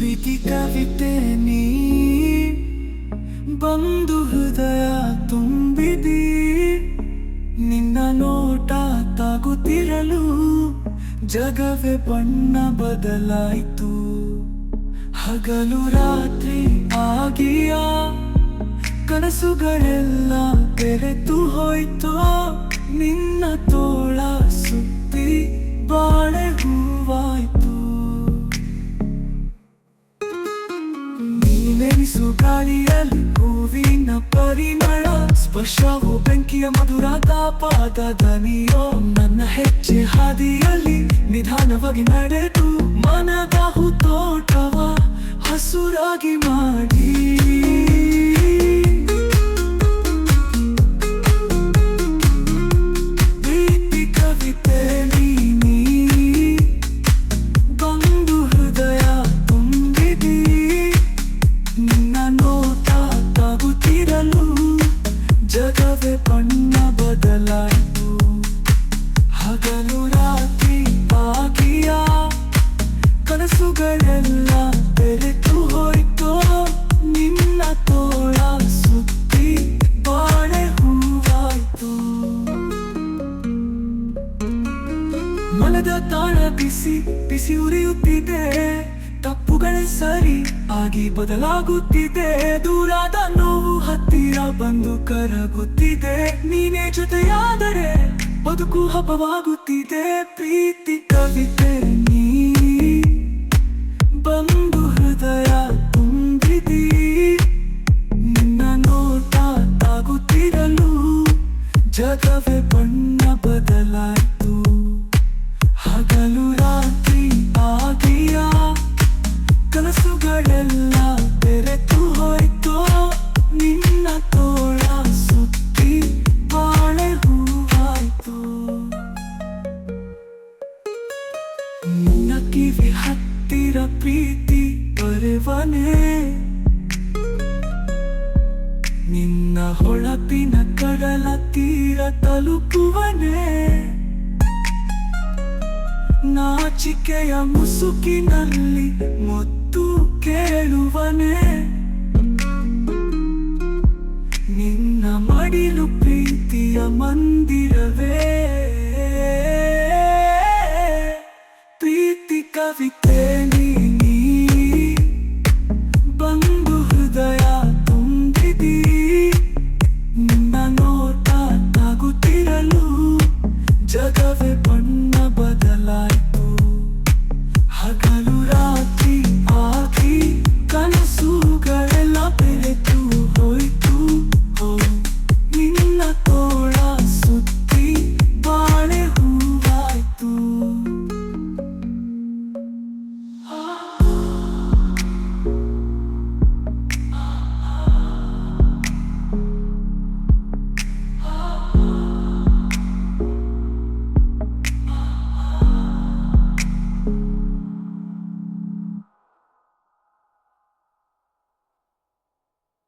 ಪ್ರೀತಿ ಕವಿತೆ ನೀ ಬಂದು ಹೃದಯ ತುಂಬಿದಿ. ನಿನ್ನ ನೋಟ ತಾಗುತ್ತಿರಲು ಜಗವೇ ಬಣ್ಣ ಬದಲಾಯಿತು. ಹಗಲು ರಾತ್ರಿ ಆಗಿಯ ಕನಸುಗಳೆಲ್ಲ ಬೆರೆತು ಹೋಯ್ತು. ನಿನ್ನ ತೋಳ ಸುತ್ತಿ ಬಾಳೆ ಹೂವಾಯ್ತು. ನೀನೆನಿಸು ಗಾಳಿಯಲ್ಲಿ ಹೂವಿನ ಪರಿಮಳ, ಸ್ಪರ್ಶವು ಬೆಂಕಿಯ ಮಧುರ ತಾಪದ ದನಿಯೋ. ನನ್ನ ಹೆಜ್ಜೆ ಹಾದಿಯಲ್ಲಿ ನಿಧಾನವಾಗಿ ನಡೆದು ಮನದ ಹೂತೋಟವ ಹಸುರಾಗಿ ಮಾಡಿ. ಪ್ರೀತಿ ಕವಿತೆ ನೀ ಬಂದು ಹೃದಯ ತುಂಬಿದಿ. ನಿನ್ನ ನೋಟ ತಾಗುತ್ತಿರಲು ಜಗವೇ ಬಣ್ಣ ಬದಲಾಯಿತು. ಹಗಲು ರಾತ್ರಿ ಆಗಿಯ ಕನಸುಗಳೆಲ್ಲ ಬೆರೆತು ಹೋಯ್ತು. ನಿನ್ನ ತೋಳ ಸುತ್ತಿ ಬಾಳೆ ಹೂವಾಯ್ತು. ಮನದ ತಾಳ ಬಿಸಿ ಬಿಸಿ ಉರಿಯುತ್ತಿದೆ. ತಪ್ಪುಗಳೇ ಸರಿ ಆಗಿ ಬದಲಾಗುತ್ತಿದೆ. ದೂರಾದ ನೋವು ಹತ್ತಿರ ಬಂದು ಕರಗುತ್ತಿದೆ. ನೀನೇ ಜೊತೆಯಾದರೆ ಬದುಕು ಹಬ್ಬವಾಗುತ್ತಿದೆ. ಪ್ರೀತಿ ಕವಿತೆ ನೀ ಬಂದು ಹೃದಯ ತುಂಬಿದಿ. ನಿನ್ನ ನೋಟ ತಾಗುತ್ತಿರಲು ಜಗವೇ ಬಣ್ಣ ಬದಲಾಯಿತು. ಹಗಲು ರಾತ್ರಿ ಆಗಿಯ ಕನಸುಗಳೆಲ್ಲ ಬೆರೆತು ಹೋಯ್ತು. ನಿನ್ನ ತೋಳ ಸುತ್ತಿ ಬಾಳೆ ಹೂವಾಯ್ತು. ನಿನ್ನ ಕಿವಿ ಹತ್ತಿರ ಪ್ರೀತಿ ಬರೆವನೆ. ನಿನ್ನ ಹೊಳಪಿನ ಕಡಲ ತೀರ ತಲುಪುವನೆ. ನಾಚಿಕೆಯ ಮುಸುಕಿನಲ್ಲಿ ಮುತ್ತು ಕೇಳುವನೆ. ನಿನ್ನ ಮಡಿಲು ಪ್ರೀತಿಯ ಮಂದಿರವೇ.